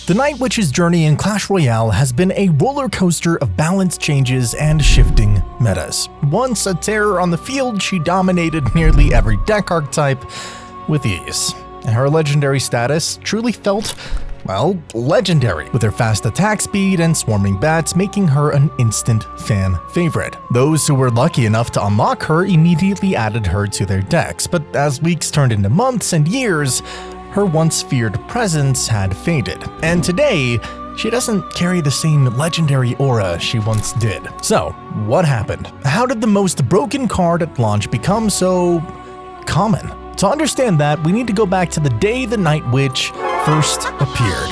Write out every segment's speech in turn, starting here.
The Night Witch's journey in Clash Royale has been a roller coaster of balance changes and shifting metas. Once a terror on the field, she dominated nearly every deck archetype with ease. And her legendary status truly felt, well, legendary, with her fast attack speed and swarming bats making her an instant fan favorite. Those who were lucky enough to unlock her immediately added her to their decks, but as weeks turned into months and years, her once feared presence had faded, and today, she doesn't carry the same legendary aura she once did. So, what happened? How did the most broken card at launch become so common? To understand that, we need to go back to the day the Night Witch first appeared.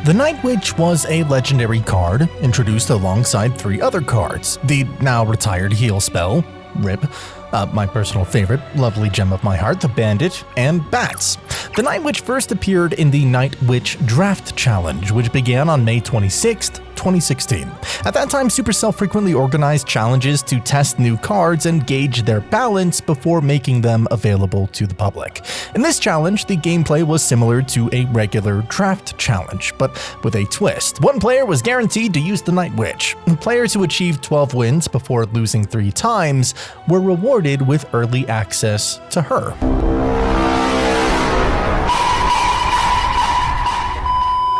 The Night Witch was a legendary card introduced alongside 3 other cards: the now retired heal spell, RIP, my personal favorite, lovely gem of my heart, the Bandit, and Bats. The Night Witch first appeared in the Night Witch Draft Challenge, which began on May 26th, 2016. At that time, Supercell frequently organized challenges to test new cards and gauge their balance before making them available to the public. In this challenge, the gameplay was similar to a regular draft challenge, but with a twist. One player was guaranteed to use the Night Witch. Players who achieved 12 wins before losing 3 times were rewarded with early access to her.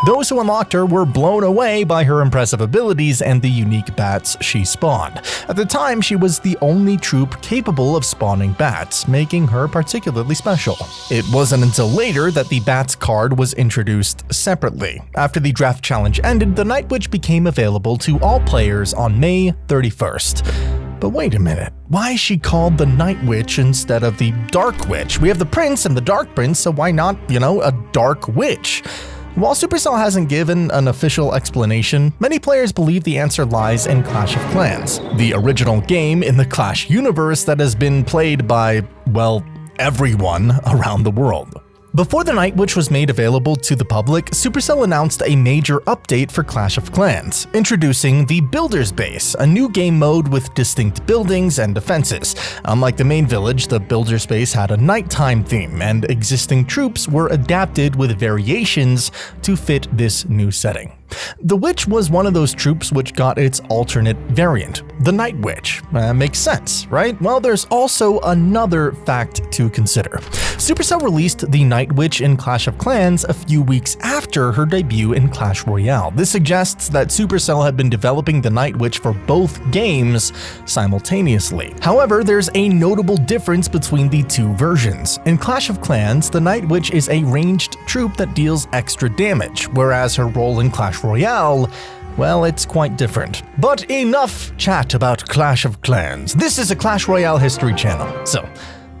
Those who unlocked her were blown away by her impressive abilities and the unique bats she spawned. At the time, she was the only troop capable of spawning bats, making her particularly special. It wasn't until later that the bats card was introduced separately. After the draft challenge ended, the Night Witch became available to all players on May 31st. But wait a minute, why is she called the Night Witch instead of the Dark Witch? We have the Prince and the Dark Prince, so why not, a Dark Witch? While Supercell hasn't given an official explanation, many players believe the answer lies in Clash of Clans, the original game in the Clash universe that has been played by, well, everyone around the world. Before the Night Witch was made available to the public, Supercell announced a major update for Clash of Clans, introducing the Builder's Base, a new game mode with distinct buildings and defenses. Unlike the main village, the Builder's Base had a nighttime theme, and existing troops were adapted with variations to fit this new setting. The Witch was one of those troops which got its alternate variant, the Night Witch. Makes sense, right? Well, there's also another fact to consider. Supercell released the Night Witch in Clash of Clans a few weeks after her debut in Clash Royale. This suggests that Supercell had been developing the Night Witch for both games simultaneously. However, there's a notable difference between the 2 versions. In Clash of Clans, the Night Witch is a ranged troop that deals extra damage, whereas her role in Clash Royale, well, it's quite different. But enough chat about Clash of Clans. This is a Clash Royale history channel, so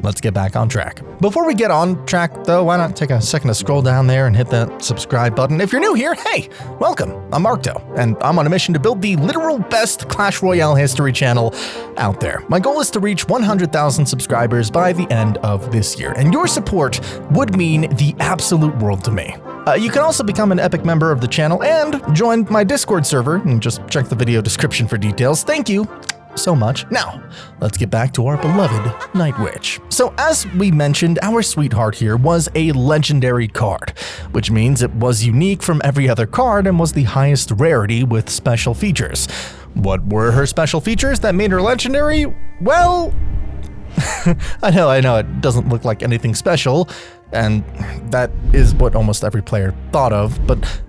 let's get back on track. Before we get on track, though, why not take a second to scroll down there and hit that subscribe button. If you're new here, hey, welcome. I'm ARCTO, and I'm on a mission to build the literal best Clash Royale history channel out there. My goal is to reach 100,000 subscribers by the end of this year, and your support would mean the absolute world to me. You can also become an epic member of the channel and join my Discord server, and just check the video description for details. Thank you so much. Now, let's get back to our beloved Night Witch. So as we mentioned, our sweetheart here was a legendary card, which means it was unique from every other card and was the highest rarity with special features. What were her special features that made her legendary? Well, I know, it doesn't look like anything special, and that is what almost every player thought of, but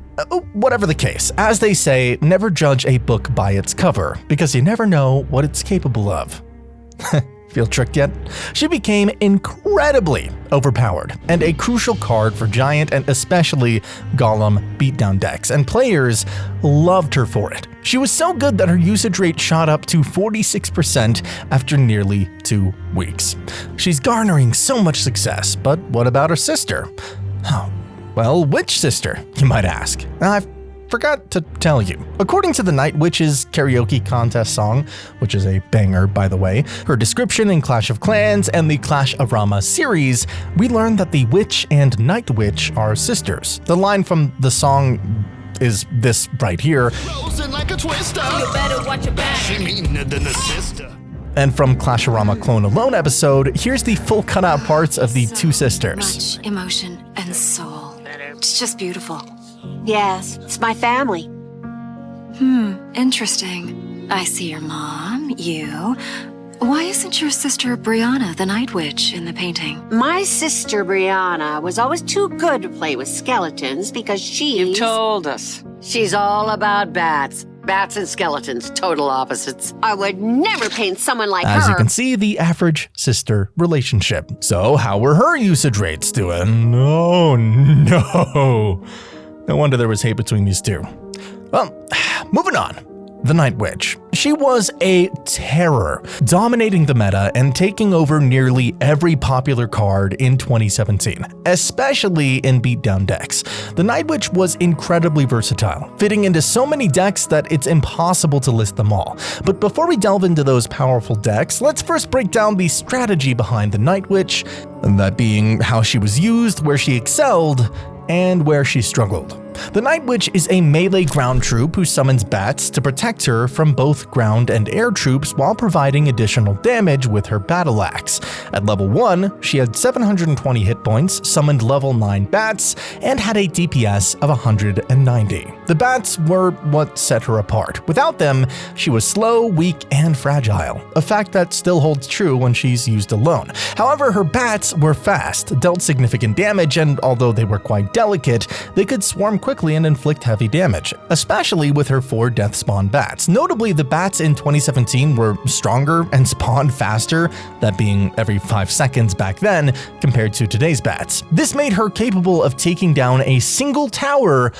whatever the case, as they say, never judge a book by its cover, because you never know what it's capable of. Feel tricked yet? She became incredibly overpowered, and a crucial card for Giant and especially Golem beatdown decks, and players loved her for it. She was so good that her usage rate shot up to 46% after nearly 2 weeks. She's garnering so much success, but what about her sister? Oh, well, which sister, you might ask? I forgot to tell you. According to the Night Witch's karaoke contest song, which is a banger by the way, her description in Clash of Clans and the Clash of Rama series, we learned that the Witch and Night Witch are sisters. The line from the song is this right here. Like a twister. You better watch your back. She meaner than a sister. And from Clasharama Clone Alone episode, here's the full cutout parts of the two sisters. Much emotion and soul. It's just beautiful. Yes, it's my family. Interesting. I see your mom, you. Why isn't your sister Brianna the Night Witch in the painting? My sister Brianna was always too good to play with skeletons because You told us. she's all about bats. Bats and skeletons, total opposites. I would never paint someone like As her. you can see, the average sister relationship. So how were her usage rates doing? Oh no. No wonder there was hate between these two. Well, moving on. The Night Witch. She was a terror, dominating the meta and taking over nearly every popular card in 2017, especially in beatdown decks. The Night Witch was incredibly versatile, fitting into so many decks that it's impossible to list them all. But before we delve into those powerful decks, let's first break down the strategy behind the Night Witch, that being how she was used, where she excelled, and where she struggled. The Night Witch is a melee ground troop who summons bats to protect her from both ground and air troops while providing additional damage with her battle axe. At level 1, she had 720 hit points, summoned level 9 bats, and had a DPS of 190. The bats were what set her apart. Without them, she was slow, weak, and fragile, a fact that still holds true when she's used alone. However, her bats were fast, dealt significant damage, and although they were quite delicate, they could swarm quickly and inflict heavy damage, especially with her 4 death spawn bats. Notably, the bats in 2017 were stronger and spawned faster, that being every 5 seconds back then, compared to today's bats. This made her capable of taking down a single tower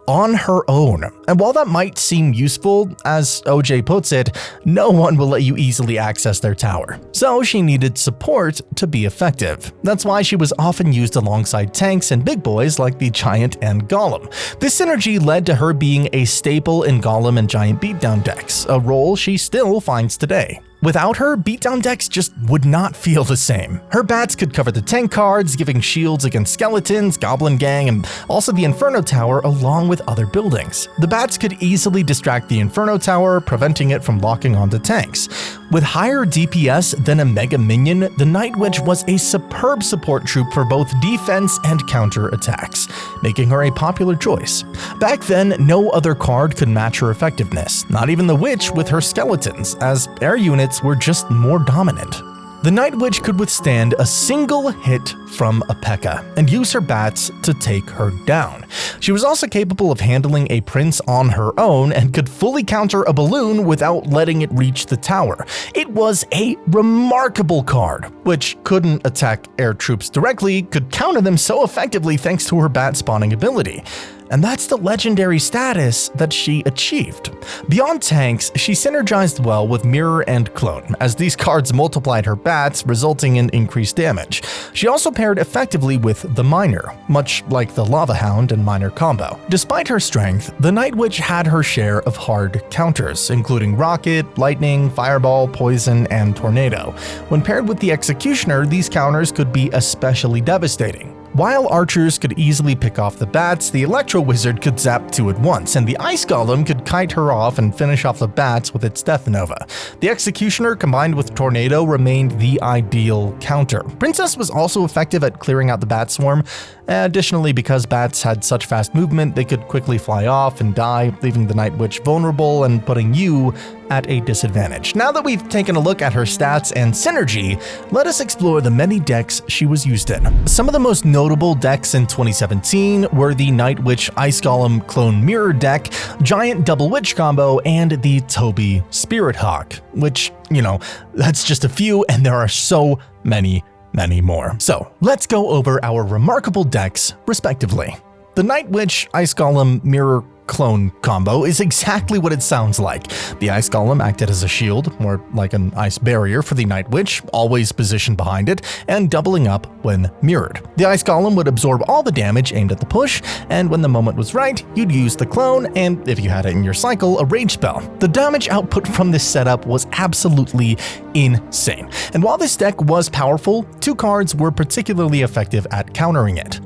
on her own. And while that might seem useful, as OJ puts it, no one will let you easily access their tower. So she needed support to be effective. That's why she was often used alongside tanks and big boys like the Giant and Golem. This synergy led to her being a staple in Golem and Giant beatdown decks, a role she still finds today. Without her, beatdown decks just would not feel the same. Her bats could cover the tank cards, giving shields against skeletons, Goblin Gang, and also the Inferno Tower along with other buildings. The bats could easily distract the Inferno Tower, preventing it from locking onto tanks. With higher DPS than a Mega Minion, the Night Witch was a superb support troop for both defense and counter attacks, making her a popular choice. Back then, no other card could match her effectiveness, not even the Witch with her skeletons, as air units were just more dominant. The Night Witch could withstand a single hit from a P.E.K.K.A. and use her bats to take her down. She was also capable of handling a prince on her own and could fully counter a balloon without letting it reach the tower. It was a remarkable card, which couldn't attack air troops directly, could counter them so effectively thanks to her bat spawning ability. And that's the legendary status that she achieved. Beyond tanks, she synergized well with Mirror and Clone, as these cards multiplied her bats, resulting in increased damage. She also paired effectively with the Miner, much like the Lava Hound and Miner combo. Despite her strength, the Night Witch had her share of hard counters, including Rocket, Lightning, Fireball, Poison, and Tornado. When paired with the Executioner, these counters could be especially devastating. While archers could easily pick off the bats, the Electro Wizard could zap 2 at once, and the Ice Golem could kite her off and finish off the bats with its Death Nova. The Executioner combined with Tornado remained the ideal counter. Princess was also effective at clearing out the bat swarm. Additionally, because bats had such fast movement, they could quickly fly off and die, leaving the Night Witch vulnerable and putting you at a disadvantage. Now that we've taken a look at her stats and synergy, let us explore the many decks she was used in. Some of the most notable decks in 2017 were the Night Witch Ice Golem Clone Mirror deck, Giant Double Witch combo, and the Toby Spirit Hawk, which, that's just a few, and there are so many more. So let's go over our remarkable decks respectively. The Night Witch Ice Golem Mirror Clone combo is exactly what it sounds like. The Ice Golem acted as a shield, more like an ice barrier for the Night Witch, always positioned behind it, and doubling up when mirrored. The Ice Golem would absorb all the damage aimed at the push, and when the moment was right, you'd use the clone, and if you had it in your cycle, a rage spell. The damage output from this setup was absolutely insane. And while this deck was powerful, 2 cards were particularly effective at countering it.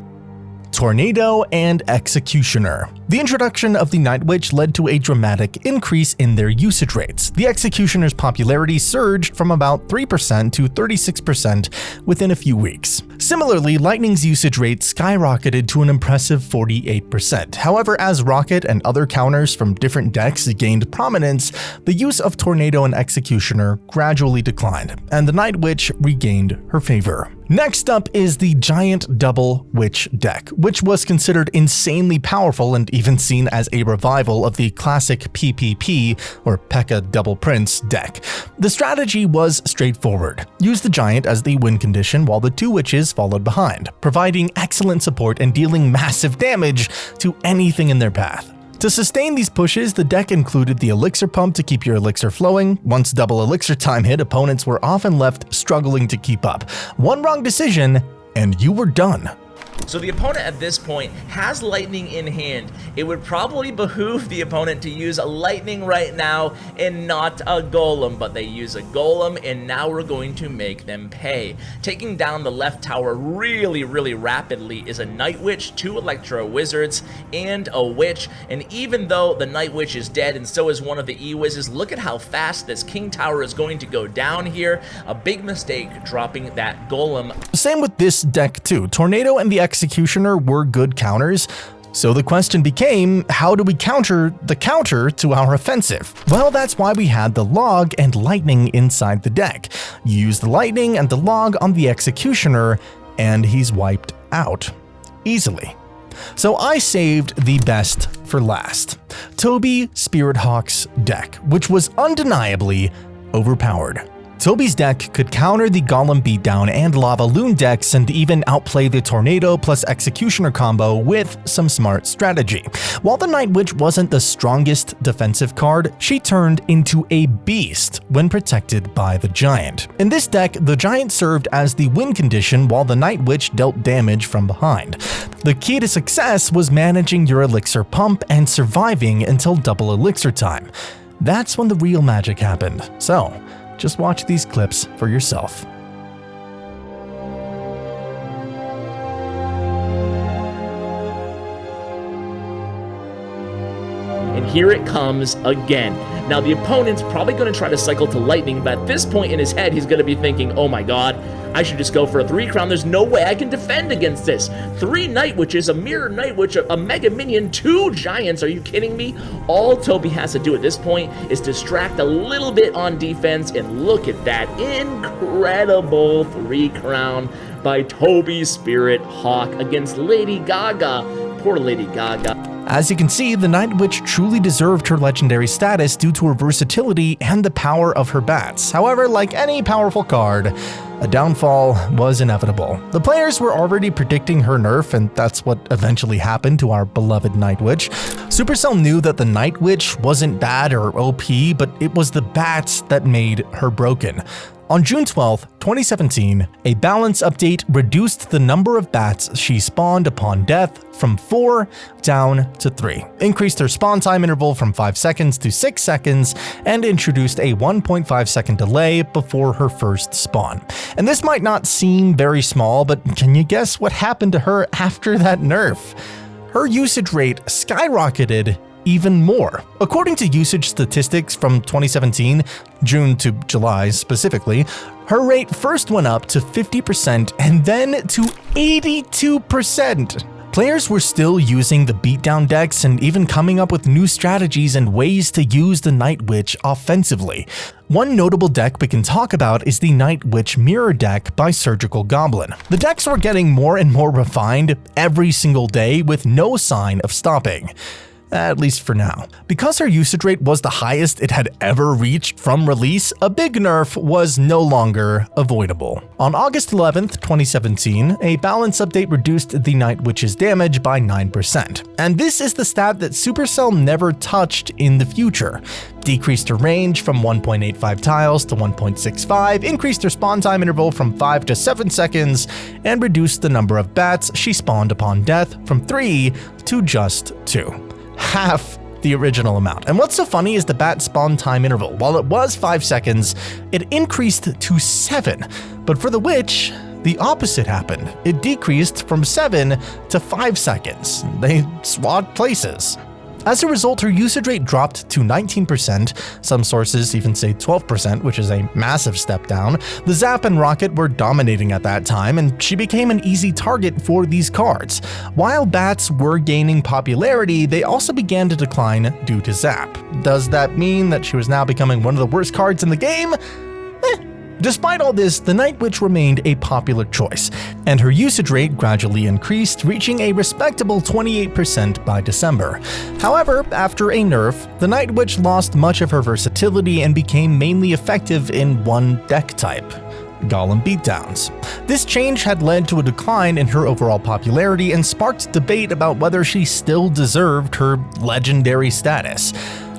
Tornado and Executioner. The introduction of the Night Witch led to a dramatic increase in their usage rates. The Executioner's popularity surged from about 3% to 36% within a few weeks. Similarly, Lightning's usage rate skyrocketed to an impressive 48%. However, as Rocket and other counters from different decks gained prominence, the use of Tornado and Executioner gradually declined, and the Night Witch regained her favor. Next up is the Giant Double Witch deck, which was considered insanely powerful and even seen as a revival of the classic PPP, or P.E.K.K.A. Double Prince deck. The strategy was straightforward. Use the Giant as the win condition while the two witches followed behind, providing excellent support and dealing massive damage to anything in their path. To sustain these pushes, the deck included the Elixir Pump to keep your elixir flowing. Once double elixir time hit, opponents were often left struggling to keep up. One wrong decision, and you were done. So the opponent at this point has lightning in hand. It would probably behoove the opponent to use a lightning right now and not a golem, but they use a golem, and now we're going to make them pay. Taking down the left tower really rapidly is a Night Witch, 2 Electro Wizards, and a Witch. And even though the Night Witch is dead and so is one of the E-Wizzes, look at how fast this King Tower is going to go down here. A big mistake dropping that golem. Same with this deck too. Tornado and the Executioner were good counters, so the question became, how do we counter the counter to our offensive? Well, that's why we had the Log and Lightning inside the deck. You use the Lightning and the Log on the Executioner, and he's wiped out easily. So I saved the best for last. Toby Spirithawk's deck, which was undeniably overpowered. Toby's deck could counter the Golem Beatdown and Lava Loon decks and even outplay the Tornado plus Executioner combo with some smart strategy. While the Night Witch wasn't the strongest defensive card, she turned into a beast when protected by the Giant. In this deck, the Giant served as the win condition while the Night Witch dealt damage from behind. The key to success was managing your elixir pump and surviving until double elixir time. That's when the real magic happened. So, just watch these clips for yourself. And here it comes again. Now the opponent's probably going to try to cycle to Lightning, but at this point in his head, he's going to be thinking, oh my god, I should just go for a 3-crown. There's no way I can defend against this. 3 Night Witches, a Mirror Night Witch, a Mega Minion, 2 Giants. Are you kidding me? All Toby has to do at this point is distract a little bit on defense, and look at that incredible 3-crown by Toby Spirithawk against Lady Gaga. Poor Lady Gaga. As you can see, the Night Witch truly deserved her legendary status due to her versatility and the power of her bats. However, like any powerful card, a downfall was inevitable. The players were already predicting her nerf, and that's what eventually happened to our beloved Night Witch. Supercell knew that the Night Witch wasn't bad or OP, but it was the bats that made her broken. On June 12, 2017, a balance update reduced the number of bats she spawned upon death from 4 down to 3, increased her spawn time interval from 5 seconds to 6 seconds, and introduced a 1.5 second delay before her first spawn. And this might not seem very small, but can you guess what happened to her after that nerf? Her usage rate skyrocketed even more. According to usage statistics from 2017, June to July specifically, her rate first went up to 50% and then to 82%. Players were still using the beatdown decks and even coming up with new strategies and ways to use the Night Witch offensively. One notable deck we can talk about is the Night Witch Mirror deck by Surgical Goblin. The decks were getting more and more refined every single day with no sign of stopping. At least for now. Because her usage rate was the highest it had ever reached from release, a big nerf was no longer avoidable. On August 11th, 2017, a balance update reduced the Night Witch's damage by 9%. And this is the stat that Supercell never touched in the future. Decreased her range from 1.85 tiles to 1.65, increased her spawn time interval from 5 to 7 seconds, and reduced the number of bats she spawned upon death from 3 to just 2. Half the original amount. And what's so funny is the bat spawn time interval. While it was 5 seconds, it increased to 7. But for the witch, the opposite happened. It decreased from 7 to 5 seconds. They swapped places. As a result, her usage rate dropped to 19%, some sources even say 12%, which is a massive step down. The Zap and Rocket were dominating at that time, and she became an easy target for these cards. While bats were gaining popularity, they also began to decline due to Zap. Does that mean that she was now becoming one of the worst cards in the game? Despite all this, the Night Witch remained a popular choice, and her usage rate gradually increased, reaching a respectable 28% by December. However, after a nerf, the Night Witch lost much of her versatility and became mainly effective in one deck type: Golem Beatdowns. This change had led to a decline in her overall popularity and sparked debate about whether she still deserved her legendary status.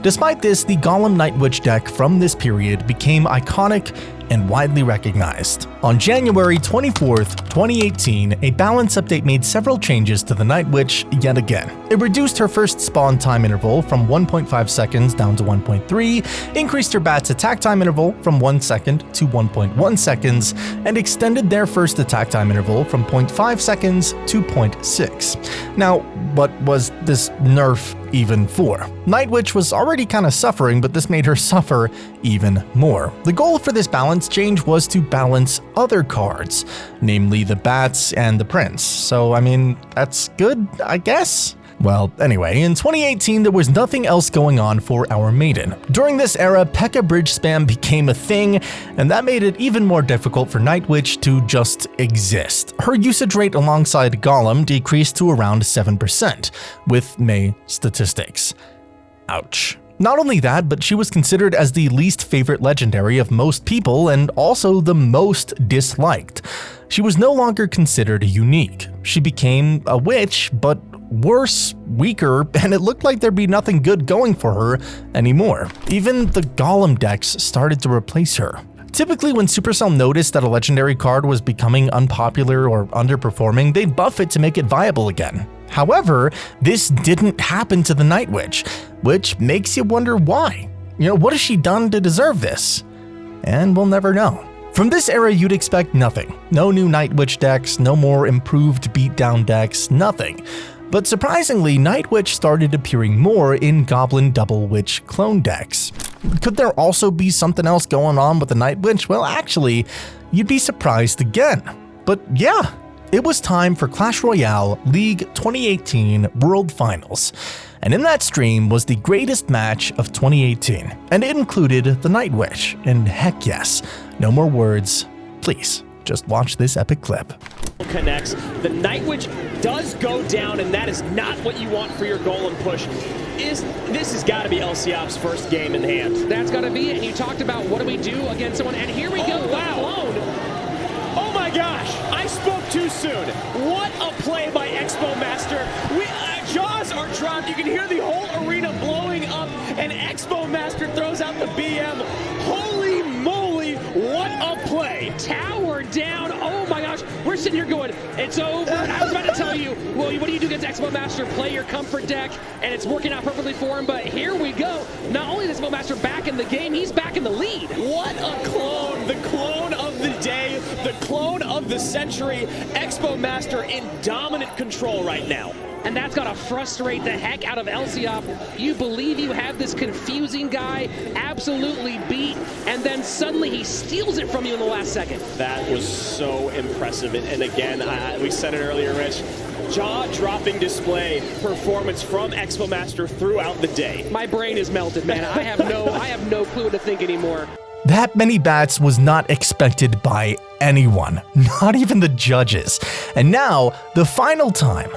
Despite this, the Golem Night Witch deck from this period became iconic and widely recognized. On January 24th, 2018, a balance update made several changes to the Night Witch yet again. It reduced her first spawn time interval from 1.5 seconds down to 1.3, increased her bat's attack time interval from 1 second to 1.1 seconds, and extended their first attack time interval from 0.5 seconds to 0.6. Now, what was this nerf even for? Night Witch was already kind of suffering, but this made her suffer even more. The goal for this balance change was to balance other cards, namely the bats and the prince. So, I mean, that's good, I guess? Well, anyway, in 2018, there was nothing else going on for our maiden. During this era, P.E.K.K.A. bridge spam became a thing, and that made it even more difficult for Night Witch to just exist. Her usage rate alongside Golem decreased to around 7%, with May statistics. Ouch. Not only that, but she was considered as the least favorite legendary of most people and also the most disliked. She was no longer considered unique. She became a witch, but worse, weaker, and it looked like there'd be nothing good going for her anymore. Even the Golem decks started to replace her. Typically, when Supercell noticed that a legendary card was becoming unpopular or underperforming, they'd buff it to make it viable again. However, this didn't happen to the Night Witch, which makes you wonder why. What has she done to deserve this? And we'll never know. From this era, you'd expect nothing. No new Night Witch decks, no more improved beatdown decks, nothing. But surprisingly, Night Witch started appearing more in Goblin Double Witch clone decks. Could there also be something else going on with the Night Witch? Well, actually, you'd be surprised again. But yeah, it was time for Clash Royale League 2018 World Finals. And in that stream was the greatest match of 2018. And it included the Night Witch. And heck yes, no more words, please. Just watch this epic clip. Connects. The Night Witch does go down, and that is not what you want for your Golem push. This has got to be LCOP's first game in hand. That's got to be it. And you talked about what do we do against someone, and here we go. Wow. Clone. Oh my gosh, I spoke too soon. What a play by Expo Master. Jaws are dropped. You can hear the whole arena blowing up, and Expo Master throws out the BM. Holy moly, what a play. Tower down. Oh my gosh. We're sitting here going, it's over. I was about to tell you, well, what do you do against Expo Master? Play your comfort deck, and it's working out perfectly for him, but here we go. Not only is Expo Master back in the game, he's back in the lead. What a clone. The clone of the day, the clone of the century. Expo Master in dominant control right now. And that's got to frustrate the heck out of LCOP. You believe you have this confusing guy absolutely beat, and then suddenly he steals it from you in the last second. That was so impressive. And again, we said it earlier, Rich, jaw-dropping display performance from Expo Master throughout the day. My brain is melted, man. I have no clue what to think anymore. That many bats was not expected by anyone, not even the judges. And now, the final time.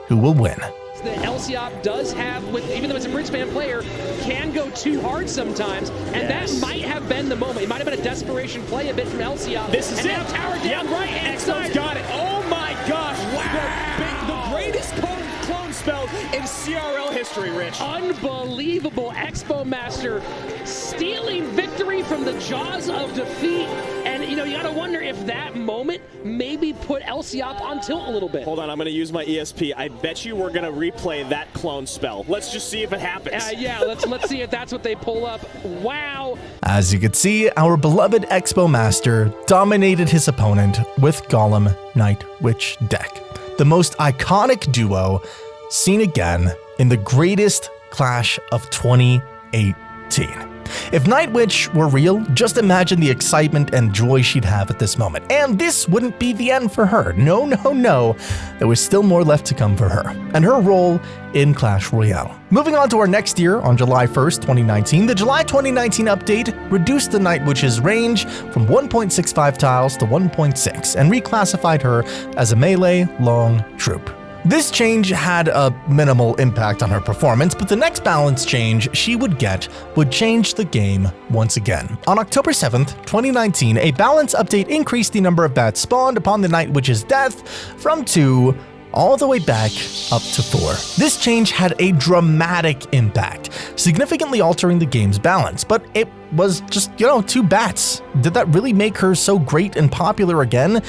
Who will win? The LCOP does have, even though it's a bridge spam player, can go too hard sometimes, and that might have been the moment. It might have been a desperation play a bit from LCOP. This is and it. Now tower down right inside. Exo's got it. Oh my gosh. Wow. The greatest clone spell in CRL history, Rich. Unbelievable. Expo Master stealing victory from the jaws of defeat, and And, you gotta wonder if that moment maybe put Elsiop on tilt a little bit. Hold on, I'm gonna use my ESP. I bet you we're gonna replay that clone spell. Let's just see if it happens. Yeah, let's see if that's what they pull up. Wow. As you could see, our beloved Expo Master dominated his opponent with Golem Night Witch deck. The most iconic duo seen again in the greatest Clash of 2018. If Night Witch were real, just imagine the excitement and joy she'd have at this moment. And this wouldn't be the end for her. No, no, no. There was still more left to come for her, and her role in Clash Royale. Moving on to our next year, on July 1st, 2019, the July 2019 update reduced the Night Witch's range from 1.65 tiles to 1.6 and reclassified her as a melee long troop. This change had a minimal impact on her performance, but the next balance change she would get would change the game once again. On October 7th, 2019, a balance update increased the number of bats spawned upon the Night Witch's death from 2 all the way back up to 4. This change had a dramatic impact, significantly altering the game's balance, but it was just, 2 bats. Did that really make her so great and popular again?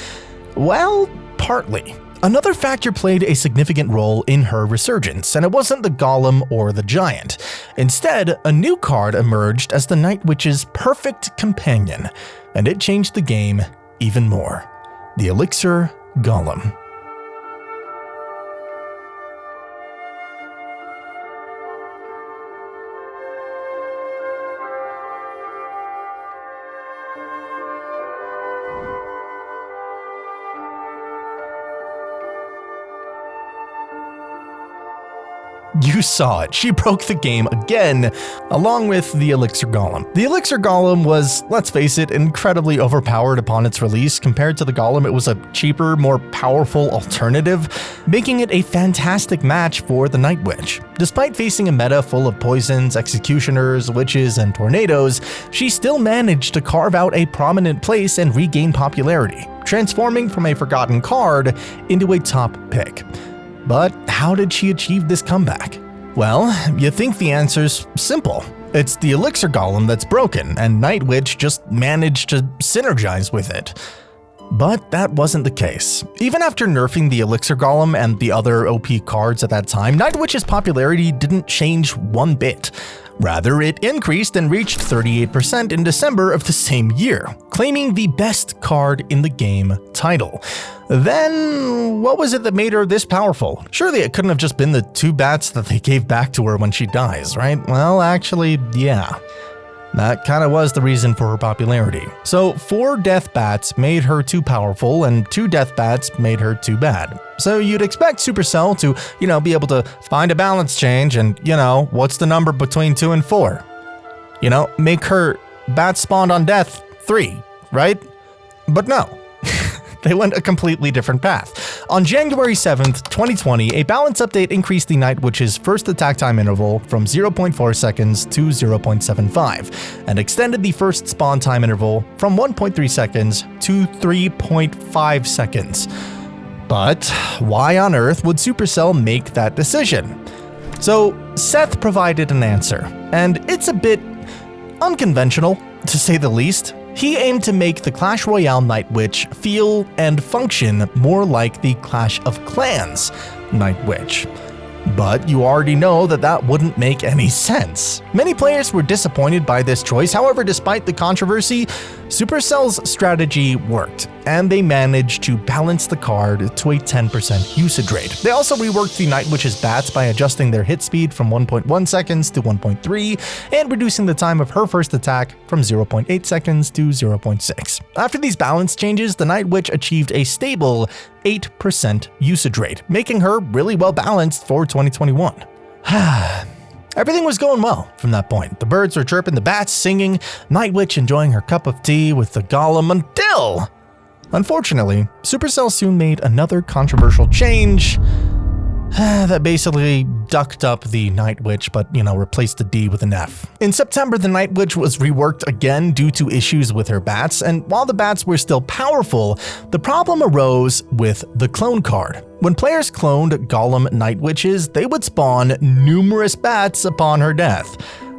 Well, partly. Another factor played a significant role in her resurgence, and it wasn't the Golem or the Giant. Instead, a new card emerged as the Night Witch's perfect companion, and it changed the game even more. The Elixir Golem. You saw it. She broke the game again, along with the Elixir Golem. The Elixir Golem was, let's face it, incredibly overpowered upon its release. Compared to the Golem, it was a cheaper, more powerful alternative, making it a fantastic match for the Night Witch. Despite facing a meta full of poisons, executioners, witches, and tornadoes, she still managed to carve out a prominent place and regain popularity, transforming from a forgotten card into a top pick. But how did she achieve this comeback? Well, you think the answer's simple. It's the Elixir Golem that's broken, and Night Witch just managed to synergize with it. But that wasn't the case. Even after nerfing the Elixir Golem and the other OP cards at that time, Night Witch's popularity didn't change one bit. Rather, it increased and reached 38% in December of the same year, claiming the best card in the game title. Then, what was it that made her this powerful? Surely it couldn't have just been the 2 bats that they gave back to her when she dies, right? Well, actually, yeah. That kind of was the reason for her popularity. So 4 death bats made her too powerful, and 2 death bats made her too bad. So you'd expect Supercell to, be able to find a balance change and, what's the number between 2 and 4? Make her bat spawned on death 3, right? But no. They went a completely different path. On January 7th, 2020, a balance update increased the Night Witch's first attack time interval from 0.4 seconds to 0.75, and extended the first spawn time interval from 1.3 seconds to 3.5 seconds. But why on earth would Supercell make that decision? So Seth provided an answer, and it's a bit unconventional, to say the least. He aimed to make the Clash Royale Night Witch feel and function more like the Clash of Clans Night Witch. But you already know that wouldn't make any sense. Many players were disappointed by this choice. However, despite the controversy, Supercell's strategy worked, and they managed to balance the card to a 10% usage rate. They also reworked the Night Witch's bats by adjusting their hit speed from 1.1 seconds to 1.3, and reducing the time of her first attack from 0.8 seconds to 0.6. After these balance changes, the Night Witch achieved a stable 8% usage rate, making her really well balanced for 2021. Everything was going well from that point. The birds were chirping, the bats singing, Night Witch enjoying her cup of tea with the Golem until, unfortunately, Supercell soon made another controversial change that basically ducked up the Night Witch, but, replaced the D with an F. In September, the Night Witch was reworked again due to issues with her bats, and while the bats were still powerful, the problem arose with the clone card. When players cloned Golem Night Witches, they would spawn numerous bats upon her death.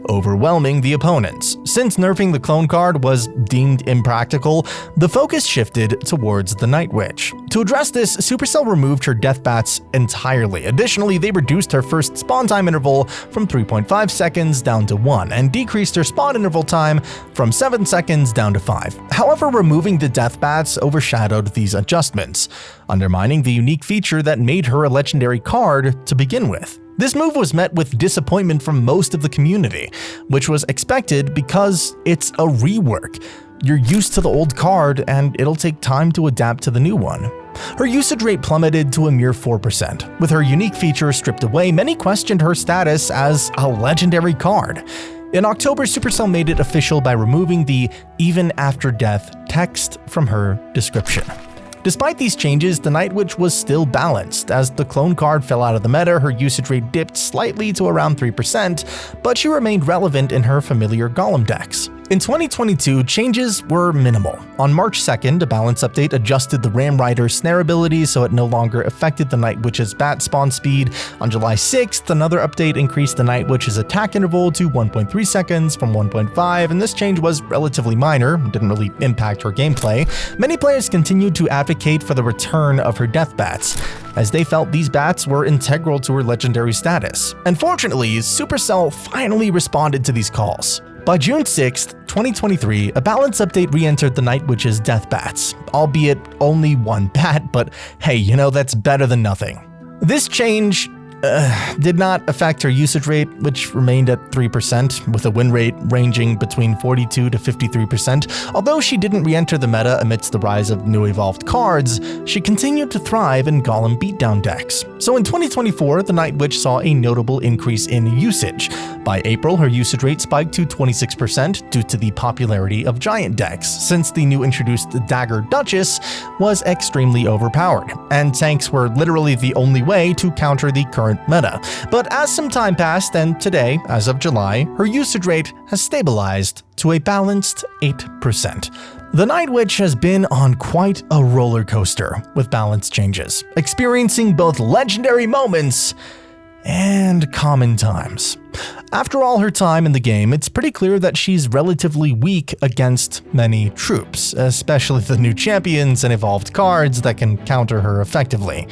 overwhelming the opponents. Since nerfing the clone card was deemed impractical, the focus shifted towards the Night Witch. To address this, Supercell removed her death bats entirely. Additionally, they reduced her first spawn time interval from 3.5 seconds down to 1, and decreased her spawn interval time from 7 seconds down to 5. However, removing the death bats overshadowed these adjustments, undermining the unique feature that made her a legendary card to begin with. This move was met with disappointment from most of the community, which was expected because it's a rework. You're used to the old card, and it'll take time to adapt to the new one. Her usage rate plummeted to a mere 4%. With her unique feature stripped away, many questioned her status as a legendary card. In October, Supercell made it official by removing the "even after death" text from her description. Despite these changes, the Night Witch was still balanced. As the clone card fell out of the meta, her usage rate dipped slightly to around 3%, but she remained relevant in her familiar Golem decks. In 2022, changes were minimal. On March 2nd, a balance update adjusted the Ram Rider snare ability so it no longer affected the Night Witch's bat spawn speed. On July 6th, another update increased the Night Witch's attack interval to 1.3 seconds from 1.5, and this change was relatively minor, didn't really impact her gameplay. Many players continued to advocate for the return of her death bats, as they felt these bats were integral to her legendary status. Unfortunately, Supercell finally responded to these calls. By June 6th, 2023, a balance update re-entered the Night Witch's death bats, albeit only one bat, but hey, you know, that's better than nothing. This change did not affect her usage rate, which remained at 3%, with a win rate ranging between 42 to 53%. Although she didn't re-enter the meta amidst the rise of new evolved cards, she continued to thrive in Golem beatdown decks. So in 2024, the Night Witch saw a notable increase in usage. By April, her usage rate spiked to 26% due to the popularity of giant decks, since the new introduced Dagger Duchess was extremely overpowered, and tanks were literally the only way to counter the current meta. But as some time passed, and today, as of July, her usage rate has stabilized to a balanced 8%. The Night Witch has been on quite a roller coaster with balance changes, experiencing both legendary moments and common times. After all her time in the game, it's pretty clear that she's relatively weak against many troops, especially the new champions and evolved cards that can counter her effectively.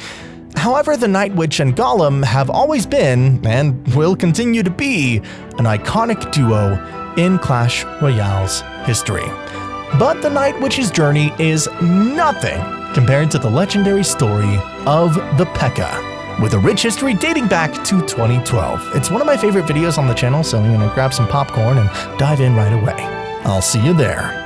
However, the Night Witch and Golem have always been, and will continue to be, an iconic duo in Clash Royale's history. But the Night Witch's journey is nothing compared to the legendary story of the P.E.K.K.A, with a rich history dating back to 2012. It's one of my favorite videos on the channel, so I'm gonna grab some popcorn and dive in right away. I'll see you there.